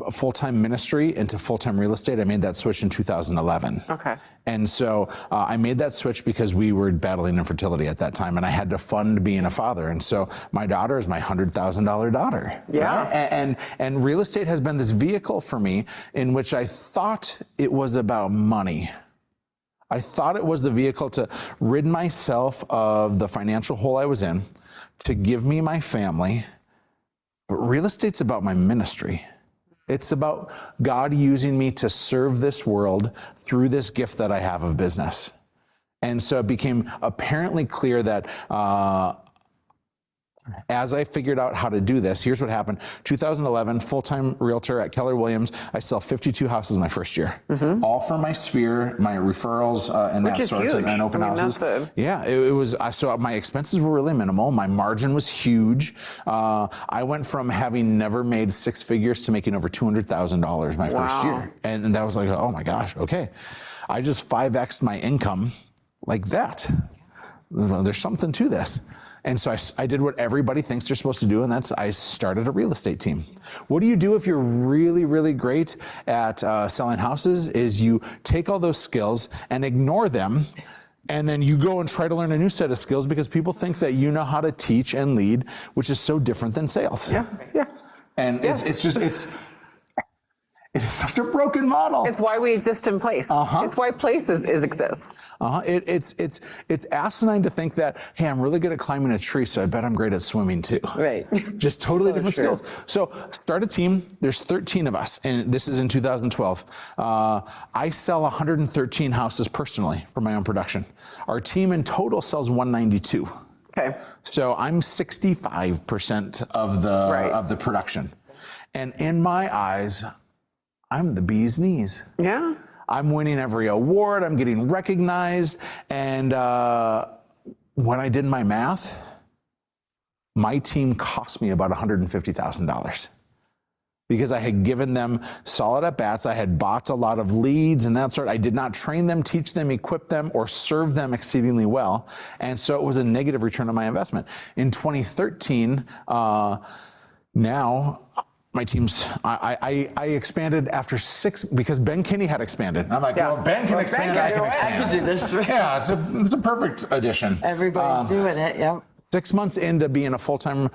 Speaker 3: full-time ministry into full-time real estate. I made that switch in 2011.
Speaker 4: Okay.
Speaker 3: And so I made that switch because we were battling infertility at that time, and I had to fund being a father. And so my daughter is my $100,000 daughter.
Speaker 4: Yeah.
Speaker 3: Right? And real estate has been this vehicle for me in which I thought it was about money. I thought it was the vehicle to rid myself of the financial hole I was in, to give me my family. But real estate's about my ministry. It's about God using me to serve this world through this gift that I have of business. And so it became apparently clear that as I figured out how to do this, here's what happened. 2011, full-time realtor at Keller Williams. I sell 52 houses my first year, all from my sphere, my referrals, and
Speaker 4: Which
Speaker 3: that
Speaker 4: is
Speaker 3: sort,
Speaker 4: huge.
Speaker 3: and open houses.
Speaker 4: Yeah,
Speaker 3: it was. So my expenses were really minimal. My margin was huge. I went from having never made six figures to making over $200,000 my first year, and that was like, oh my gosh, okay. I just 5x'd my income like that. There's something to this. And so I did what everybody thinks they're supposed to do, and that's I started a real estate team. What do you do if you're really, really great at selling houses? Is you take all those skills and ignore them, and then you go and try to learn a new set of skills because people think that you know how to teach and lead, which is so different than sales.
Speaker 4: Yeah.
Speaker 3: And it's it is such a broken model.
Speaker 4: It's why we exist in place. It's why places exist.
Speaker 3: It's asinine to think that, hey, I'm really good at climbing a tree, so I bet I'm great at swimming too.
Speaker 2: Right.
Speaker 3: Just totally different skills. So start a team. There's 13 of us, and this is in 2012. I sell 113 houses personally for my own production. Our team in total sells 192.
Speaker 4: Okay.
Speaker 3: So I'm 65% of the production. And in my eyes, I'm the bee's knees.
Speaker 4: Yeah.
Speaker 3: I'm winning every award, I'm getting recognized, and when I did my math, my team cost me about $150,000 because I had given them solid at-bats, I had bought a lot of leads and that sort. I did not train them, teach them, equip them, or serve them exceedingly well, and so it was a negative return on my investment. In 2013, now, my team's, I expanded after 6, because Ben Kinney had expanded. And I'm like, well, Ben can expand, I can expand.
Speaker 2: I can do this. Right?
Speaker 3: Yeah, it's a perfect addition.
Speaker 2: Everybody's doing it, yep.
Speaker 3: 6 months into being a full-time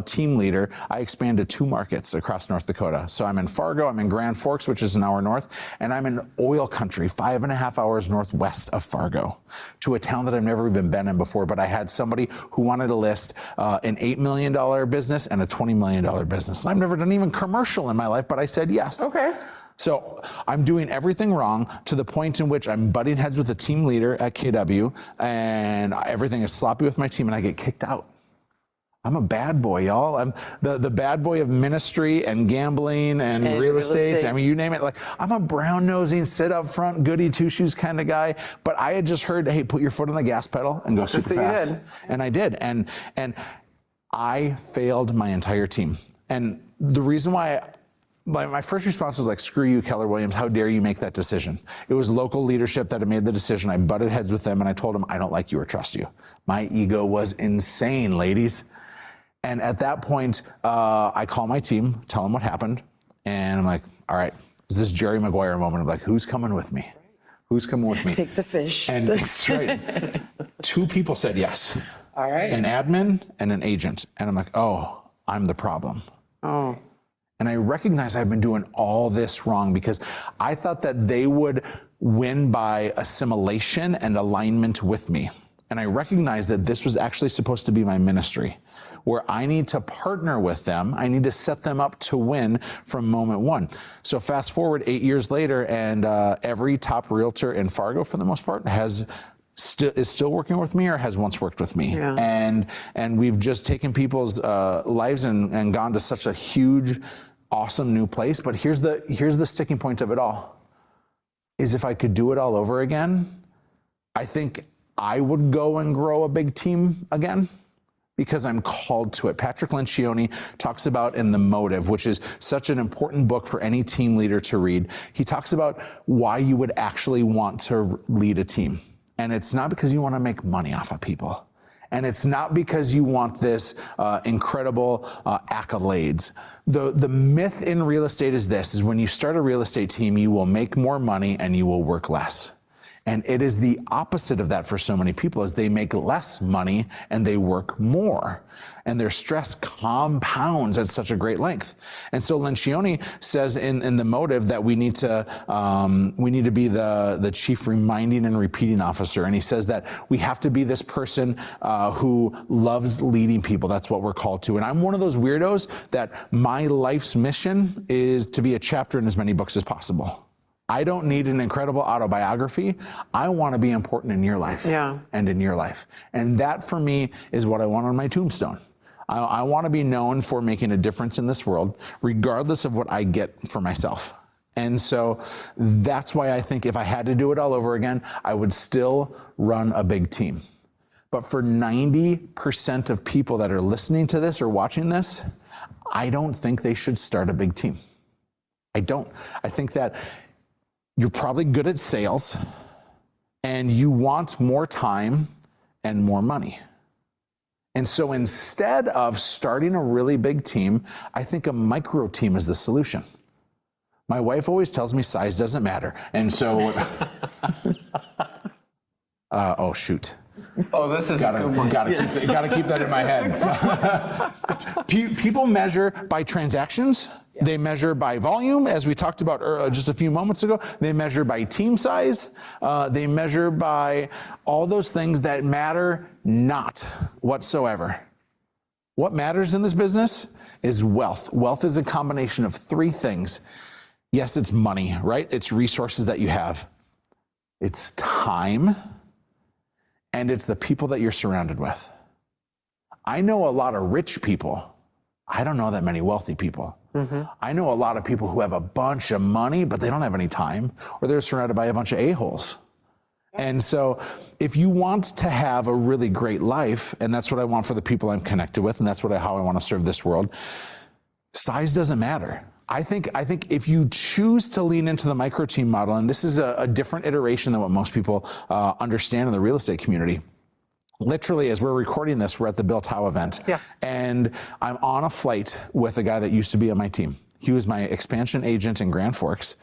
Speaker 3: team leader, I expanded 2 markets across North Dakota. So I'm in Fargo, I'm in Grand Forks, which is an hour north, and I'm in oil country, 5.5 hours northwest of Fargo, to a town that I've never even been in before. But I had somebody who wanted to list an $8 million business and a $20 million business. And I've never done even commercial in my life, but I said yes.
Speaker 4: Okay.
Speaker 3: So I'm doing everything wrong to the point in which I'm butting heads with a team leader at KW, and everything is sloppy with my team, and I get kicked out. I'm a bad boy, y'all. I'm the bad boy of ministry and gambling and real estate. I mean, you name it. Like, I'm a brown-nosing, sit up front, goody two-shoes kind of guy. But I had just heard, hey, put your foot on the gas pedal and go super fast. And I did. And I failed my entire team. And the reason why my first response was like, screw you, Keller Williams, how dare you make that decision? It was local leadership that had made the decision. I butted heads with them, and I told them, I don't like you or trust you. My ego was insane, ladies. And at that point, I call my team, tell them what happened, and I'm like, all right, it's this Jerry Maguire moment of like, who's coming with me? Who's coming with me?
Speaker 2: Take the fish.
Speaker 3: And that's right. 2 people said yes.
Speaker 2: All right.
Speaker 3: An admin and an agent. And I'm like, oh, I'm the problem.
Speaker 4: Oh.
Speaker 3: And I recognize I've been doing all this wrong because I thought that they would win by assimilation and alignment with me. And I recognize that this was actually supposed to be my ministry, where I need to partner with them. I need to set them up to win from moment one. So fast forward 8 years later, and every top realtor in Fargo, for the most part, is still working with me or has once worked with me.
Speaker 4: Yeah.
Speaker 3: And we've just taken people's lives and gone to such a huge, awesome new place. But here's the sticking point of it all, is if I could do it all over again, I think I would go and grow a big team again, because I'm called to it. Patrick Lencioni talks about in The Motive, which is such an important book for any team leader to read. He talks about why you would actually want to lead a team. And it's not because you want to make money off of people. And it's not because you want this incredible accolades. The myth in real estate is this, is when you start a real estate team, you will make more money and you will work less. And it is the opposite of that for so many people, is they make less money and they work more. And their stress compounds at such a great length. And so Lencioni says in The Motive that we need to be the chief reminding and repeating officer. And he says that we have to be this person who loves leading people. That's what we're called to. And I'm one of those weirdos that my life's mission is to be a chapter in as many books as possible. I don't need an incredible autobiography. I want to be important in your life and in your life. And that for me is what I want on my tombstone. I want to be known for making a difference in this world, regardless of what I get for myself. And so that's why I think if I had to do it all over again, I would still run a big team. But for 90% of people that are listening to this or watching this, I don't think they should start a big team. I don't. I think that you're probably good at sales and you want more time and more money. And so instead of starting a really big team, I think a micro team is the solution. My wife always tells me size doesn't matter. And so, oh shoot.
Speaker 4: Oh, this is a good one.
Speaker 3: Gotta keep that in my head. People measure by transactions. They measure by volume, as we talked about just a few moments ago. They measure by team size. They measure by all those things that matter not whatsoever. What matters in this business is wealth. Wealth is a combination of three things. Yes, it's money, right? It's resources that you have. It's time. And it's the people that you're surrounded with. I know a lot of rich people. I don't know that many wealthy people. Mm-hmm. I know a lot of people who have a bunch of money, but they don't have any time, or they're surrounded by a bunch of a-holes. And so if you want to have a really great life, and that's what I want for the people I'm connected with, and that's how I want to serve this world, size doesn't matter. I think if you choose to lean into the micro team model, and this is a different iteration than what most people understand in the real estate community. Literally, as we're recording this, we're at the Bill Tao event. Yeah. And I'm on a flight with a guy that used to be on my team. He was my expansion agent in Grand Forks.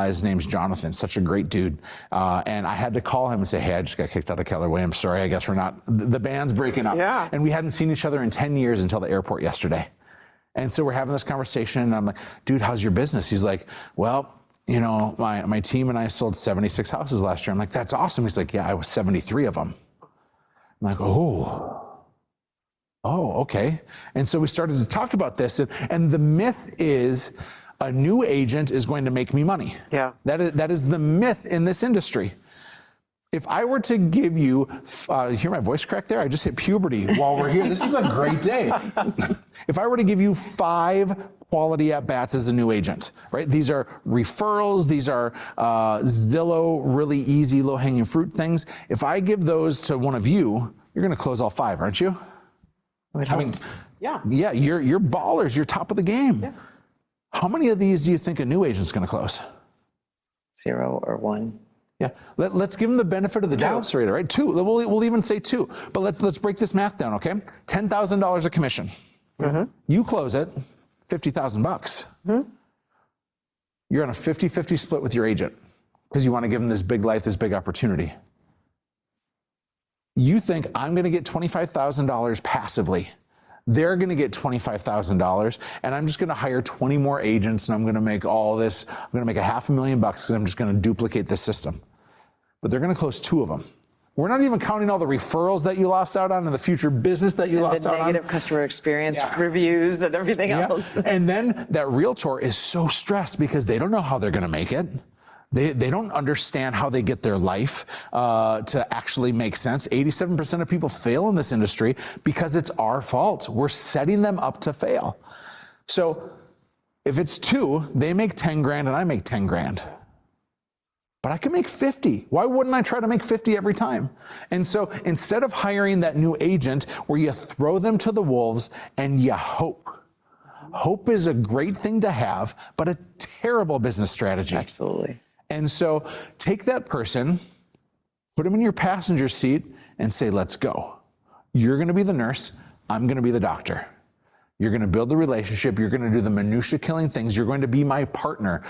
Speaker 3: His name's Jonathan, such a great dude. And I had to call him and say, hey, I just got kicked out of Keller Williams. Sorry, I guess we're not, the band's breaking up. Yeah. And we hadn't seen each other in 10 years until the airport yesterday. And so we're having this conversation and I'm like, dude, how's your business? He's like, well, you know, my team and I sold 76 houses last year. I'm like, that's awesome. He's like, yeah, I was 73 of them. I'm like, oh, okay. And so we started to talk about this. And the myth is a new agent is going to make me money. Yeah. That is the myth in this industry. If I were to give you, hear my voice crack there? I just hit puberty while we're here. This is a great day. If I were to give you 5 quality at-bats as a new agent, right? These are referrals. These are Zillow, really easy, low-hanging fruit things. If I give those to one of you, you're going to close all 5, aren't you? I mean, yeah, you're ballers. You're top of the game. Yeah. How many of these do you think a new agent's going to close? 0 or 1. Yeah, let's give them the benefit of the doubt, Sarita, right? 2. We'll even say 2. But let's break this math down, okay? $10,000 a commission. Mm-hmm. You close it, $50,000 bucks. Mm-hmm. You're on a 50-50 split with your agent because you want to give them this big life, this big opportunity. You think I'm going to get $25,000 passively they're going to get $25,000, and I'm just going to hire 20 more agents, and I'm going to make all this. I'm going to make $500,000 because I'm just going to duplicate this system. But they're going to close 2 of them. We're not even counting all the referrals that you lost out on and the future business that you lost out on.
Speaker 2: The negative customer experience reviews and everything else.
Speaker 3: And then that realtor is so stressed because they don't know how they're going to make it. They don't understand how they get their life to actually make sense. 87% of people fail in this industry because it's our fault. We're setting them up to fail. So if it's 2, they make 10 grand and I make 10 grand. But I can make 50. Why wouldn't I try to make 50 every time? And so instead of hiring that new agent where you throw them to the wolves and you hope. Hope is a great thing to have, but a terrible business strategy.
Speaker 2: Absolutely.
Speaker 3: And so take that person, put them in your passenger seat and say, let's go. You're going to be the nurse. I'm going to be the doctor. You're going to build the relationship. You're going to do the minutia killing things. You're going to be my partner.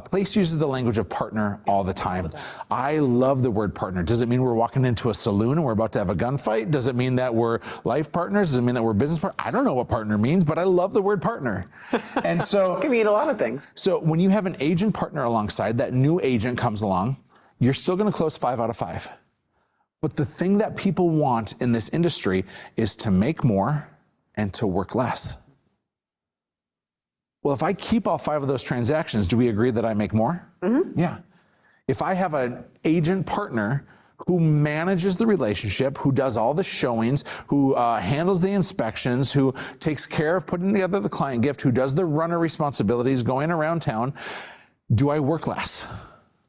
Speaker 3: Place uses the language of partner all the time. I love the word partner. Does it mean we're walking into a saloon and we're about to have a gunfight? Does it mean that we're life partners? Does it mean that we're business partners? I don't know what partner means, but I love the word partner. And so
Speaker 4: it can mean a lot of things.
Speaker 3: So when you have an agent partner alongside, that new agent comes along, you're still going to close 5 out of 5. But the thing that people want in this industry is to make more and to work less. Well, if I keep all 5 of those transactions, do we agree that I make more? Mm-hmm. Yeah. If I have an agent partner who manages the relationship, who does all the showings, who handles the inspections, who takes care of putting together the client gift, who does the runner responsibilities going around town, do I work less?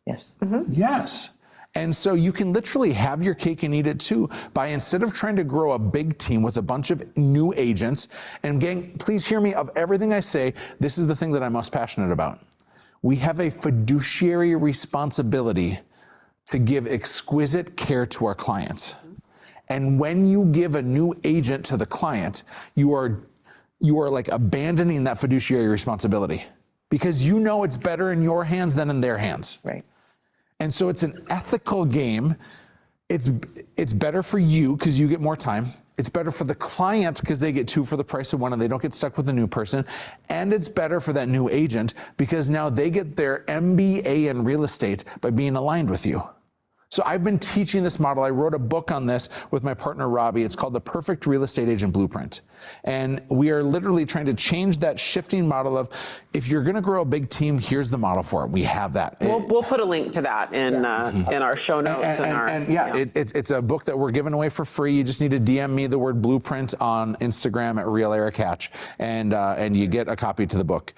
Speaker 2: Yes.
Speaker 3: Mm-hmm. Yes. And so you can literally have your cake and eat it too by, instead of trying to grow a big team with a bunch of new agents, and gang, please hear me, of everything I say, this is the thing that I'm most passionate about. We have a fiduciary responsibility to give exquisite care to our clients. And when you give a new agent to the client, you are like abandoning that fiduciary responsibility because you know it's better in your hands than in their hands.
Speaker 2: Right.
Speaker 3: And so it's an ethical game. It's better for you because you get more time. It's better for the client because they get 2 for the price of 1 and they don't get stuck with a new person. And it's better for that new agent because now they get their MBA in real estate by being aligned with you. So I've been teaching this model. I wrote a book on this with my partner, Robbie. It's called The Perfect Real Estate Agent Blueprint. And we are literally trying to change that shifting model of, if you're going to grow a big team, here's the model for it. We have that.
Speaker 4: We'll put a link to that in our show notes.
Speaker 3: It's a book that we're giving away for free. You just need to DM me the word blueprint on Instagram at Real Erik Hatch, and you get a copy to the book.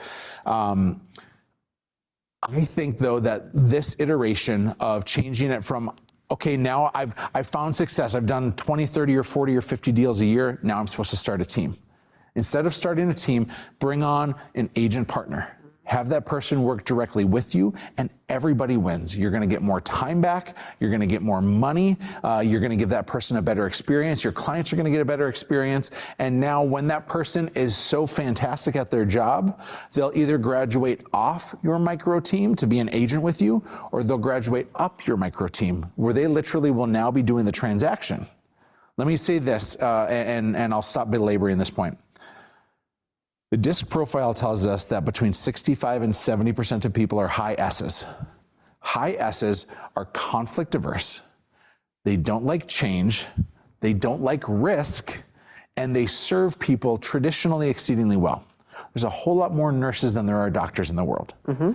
Speaker 3: I think, though, that this iteration of changing it from, okay, now I've found success. I've done 20, 30, or 40, or 50 deals a year. Now I'm supposed to start a team. Instead of starting a team, bring on an agent partner. Have that person work directly with you, and everybody wins. You're going to get more time back. You're going to get more money. You're going to give that person a better experience. Your clients are going to get a better experience. And now when that person is so fantastic at their job, they'll either graduate off your micro team to be an agent with you, or they'll graduate up your micro team where they literally will now be doing the transaction. Let me say this, and I'll stop belaboring this point. The DISC profile tells us that between 65 and 70% of people are high S's. High S's are conflict averse. They don't like change. They don't like risk. And they serve people traditionally exceedingly well. There's a whole lot more nurses than there are doctors in the world. Mm-hmm.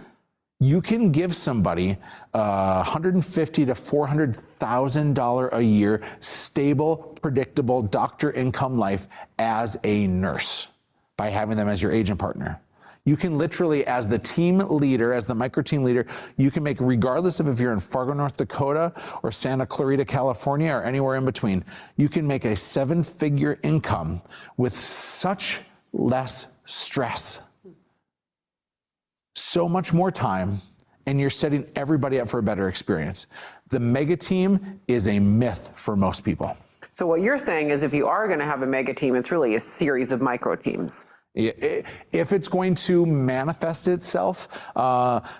Speaker 3: You can give somebody $150,000 to $400,000 a year, stable, predictable doctor income life as a nurse, by having them as your agent partner. You can literally, as the team leader, as the micro team leader, you can make, regardless of if you're in Fargo, North Dakota, or Santa Clarita, California, or anywhere in between, you can make a 7-figure income with such less stress. So much more time, and you're setting everybody up for a better experience. The mega team is a myth for most people.
Speaker 4: So what you're saying is, if you are going to have a mega team, it's really a series of micro teams.
Speaker 3: If it's going to manifest itself,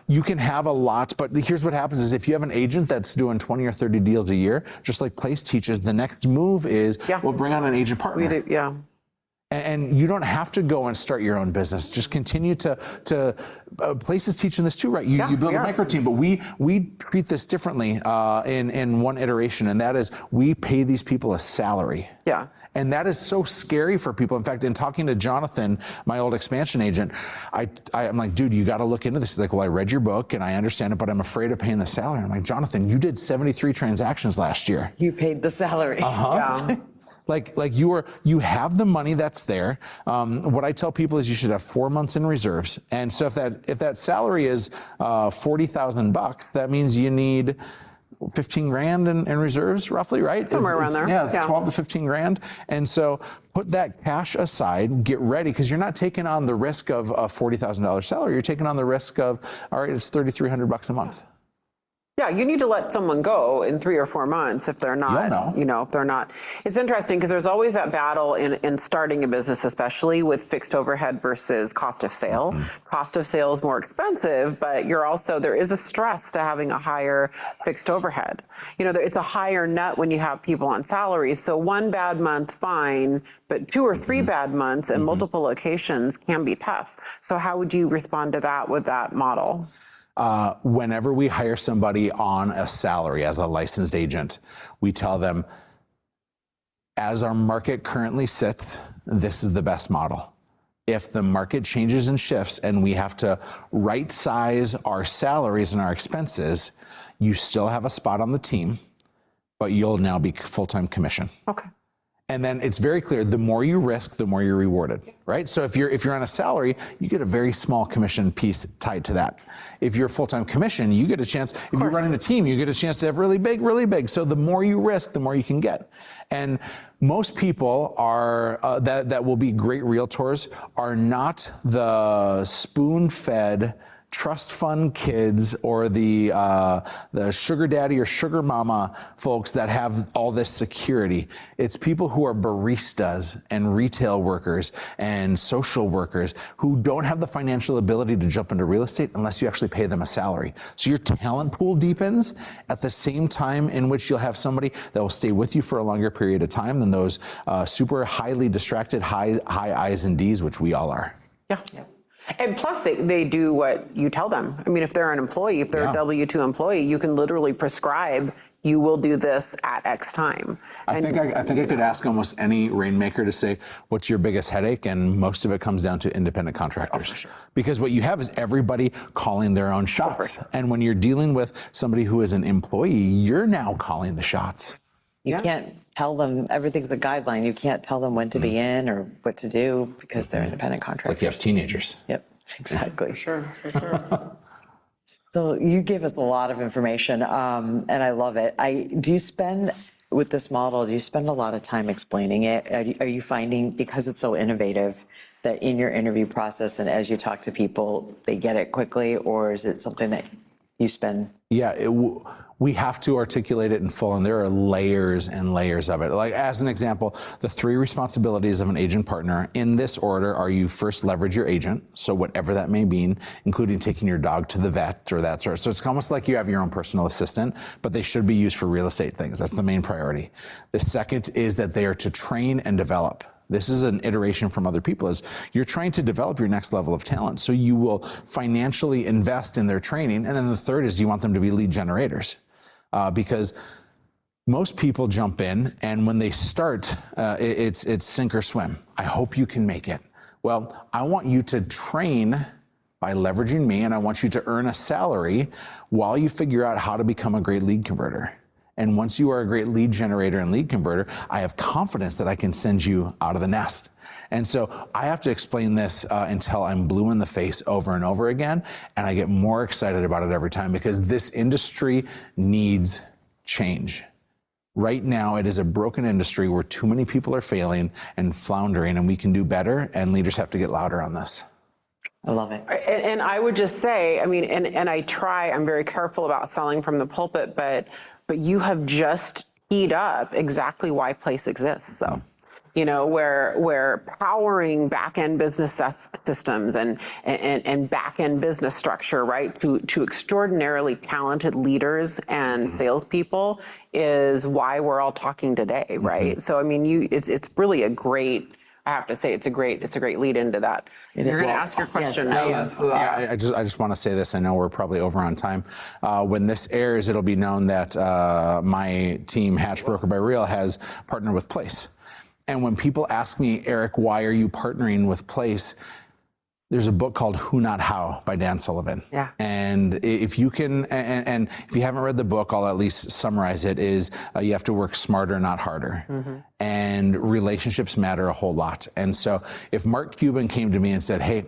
Speaker 3: you can have a lot, but here's what happens is, if you have an agent that's doing 20 or 30 deals a year, just like Place teaches, the next move is, we'll bring on an agent partner.
Speaker 4: We do, yeah.
Speaker 3: And you don't have to go and start your own business. Just continue to places teaching this too, right? You build a micro team, but we treat this differently in one iteration, and that is we pay these people a salary.
Speaker 4: Yeah.
Speaker 3: And that is so scary for people. In fact, in talking to Jonathan, my old expansion agent, I'm like, dude, you got to look into this. He's like, well, I read your book and I understand it, but I'm afraid of paying the salary. I'm like, Jonathan, you did 73 transactions last year.
Speaker 2: You paid the salary.
Speaker 4: Yeah.
Speaker 3: Like you have the money that's there. What I tell people is you should have 4 months in reserves. And so if that salary is $40,000, that means you need 15 grand in reserves, roughly, right?
Speaker 4: Somewhere around there.
Speaker 3: Yeah, 12 to 15 grand. And so put that cash aside, get ready, because you're not taking on the risk of a $40,000 salary. You're taking on the risk of, all right, it's $3,300 a month.
Speaker 4: Yeah, you need to let someone go in 3 or 4 months if they're not, if they're not. It's interesting because there's always that battle in starting a business, especially with fixed overhead versus cost of sale. Mm-hmm. Cost of sale is more expensive, but there is a stress to having a higher fixed overhead. It's a higher net when you have people on salaries. So 1 bad month, fine, but 2 or 3 bad months and multiple locations can be tough. So how would you respond to that with that model?
Speaker 3: Whenever we hire somebody on a salary as a licensed agent, we tell them, as our market currently sits, this is the best model. If the market changes and shifts and we have to right size our salaries and our expenses, you still have a spot on the team, but you'll now be full-time commission.
Speaker 4: Okay.
Speaker 3: And then it's very clear, the more you risk, the more you're rewarded, right? So if you're on a salary, you get a very small commission piece tied to that. If you're full-time commission, you get a chance, if you're running a team, you get a chance to have really big. So the more you risk, the more you can get. And most people are, that will be great realtors, are not the spoon-fed trust fund kids or the sugar daddy or sugar mama folks that have all this security. It's people who are baristas and retail workers and social workers who don't have the financial ability to jump into real estate unless you actually pay them a salary. So your talent pool deepens at the same time in which you'll have somebody that will stay with you for a longer period of time than those super highly distracted high I's and D's, which we all are.
Speaker 4: Yeah. And plus, they do what you tell them. I mean, if they're an employee, if they're a W-2 employee, you can literally prescribe, you will do this at X time.
Speaker 3: I think I could ask almost any rainmaker to say, what's your biggest headache? And most of it comes down to independent contractors.
Speaker 4: For sure.
Speaker 3: Because what you have is everybody calling their own shots. Sure. And when you're dealing with somebody who is an employee, you're now calling the shots.
Speaker 2: You can't tell them, everything's a guideline. You can't tell them when to be in or what to do because they're independent contractors.
Speaker 3: It's like you have teenagers.
Speaker 2: Yep, exactly.
Speaker 4: For sure.
Speaker 2: So you gave us a lot of information, and I love it. With this model, do you spend a lot of time explaining it? Are you finding, because it's so innovative, that in your interview process and as you talk to people, they get it quickly, or is it something that you spend?
Speaker 3: Yeah, we have to articulate it in full, and there are layers and layers of it. Like, as an example, the 3 responsibilities of an agent partner in this order are: you first leverage your agent, so whatever that may mean, including taking your dog to the vet or that sort. So it's almost like you have your own personal assistant, but they should be used for real estate things. That's the main priority. The second is that they are to train and develop. This is an iteration from other people, is you're trying to develop your next level of talent. So you will financially invest in their training. And then the third is you want them to be lead generators. Because most people jump in, and when they start, it's sink or swim. I hope you can make it. Well, I want you to train by leveraging me, and I want you to earn a salary while you figure out how to become a great lead converter. And once you are a great lead generator and lead converter, I have confidence that I can send you out of the nest. And so I have to explain this until I'm blue in the face over and over again. And I get more excited about it every time, because this industry needs change. Right now, it is a broken industry where too many people are failing and floundering, and we can do better, and leaders have to get louder on this.
Speaker 2: I love it.
Speaker 4: And I would just say, I mean, and I'm very careful about selling from the pulpit, but you have just teed up exactly why Place exists, though. You know, where powering back-end business systems and back-end business structure, right, to extraordinarily talented leaders and salespeople is why we're all talking today, right? So, I mean, it's really a great I have to say it's a great lead into that. You're going to ask your question.
Speaker 2: Yes, I am.
Speaker 3: I just want to say this. I know we're probably over on time. When this airs, it'll be known that my team, Hatch Broker by Real, has partnered with Place. And when people ask me, Eric, why are you partnering with Place? There's a book called Who Not How by Dan Sullivan.
Speaker 4: Yeah.
Speaker 3: And if you can, and if you haven't read the book, I'll at least summarize it, is you have to work smarter, not harder. And relationships matter a whole lot. And so if Mark Cuban came to me and said, hey,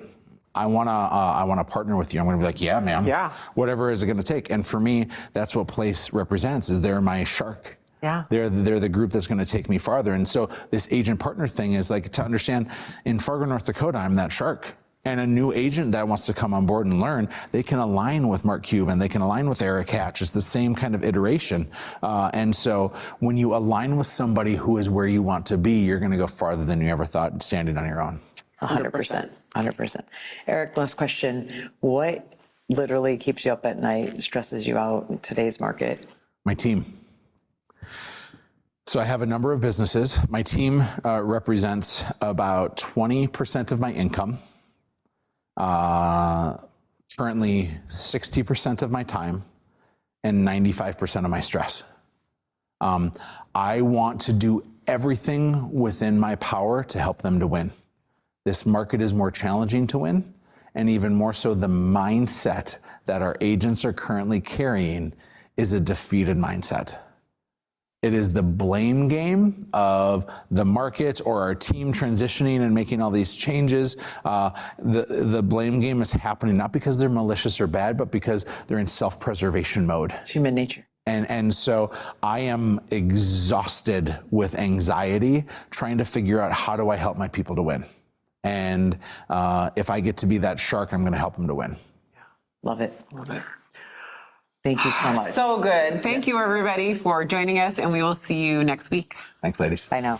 Speaker 3: I wanna partner with you, I'm gonna be like, yeah, man.
Speaker 4: Yeah.
Speaker 3: Whatever is it gonna take? And for me, that's what Place represents, is they're my shark.
Speaker 4: Yeah.
Speaker 3: They're the group that's going to take me farther. And so this agent partner thing is like, to understand, in Fargo, North Dakota, I'm that shark. And a new agent that wants to come on board and learn, they can align with Mark Cuban, they can align with Erik Hatch. It's the same kind of iteration. And so when you align with somebody who is where you want to be, you're going to go farther than you ever thought standing on your own.
Speaker 2: 100%. 100%. Eric, last question. What literally keeps you up at night, stresses you out in today's market?
Speaker 3: My team. So I have a number of businesses. My team represents about 20% of my income, currently 60% of my time, and 95% of my stress. I want to do everything within my power to help them to win. This market is more challenging to win, and even more so, the mindset that our agents are currently carrying is a defeated mindset. It is the blame game of the market or our team transitioning and making all these changes. The blame game is happening not because they're malicious or bad, but because they're in self-preservation mode.
Speaker 2: It's human nature.
Speaker 3: And so I am exhausted with anxiety trying to figure out, how do I help my people to win? And if I get to be that shark, I'm going to help them to win.
Speaker 2: Love it. Love it. Thank you so much.
Speaker 4: So good. Thank you, everybody, for joining us, and we will see you next week.
Speaker 3: Thanks, ladies.
Speaker 2: Bye now.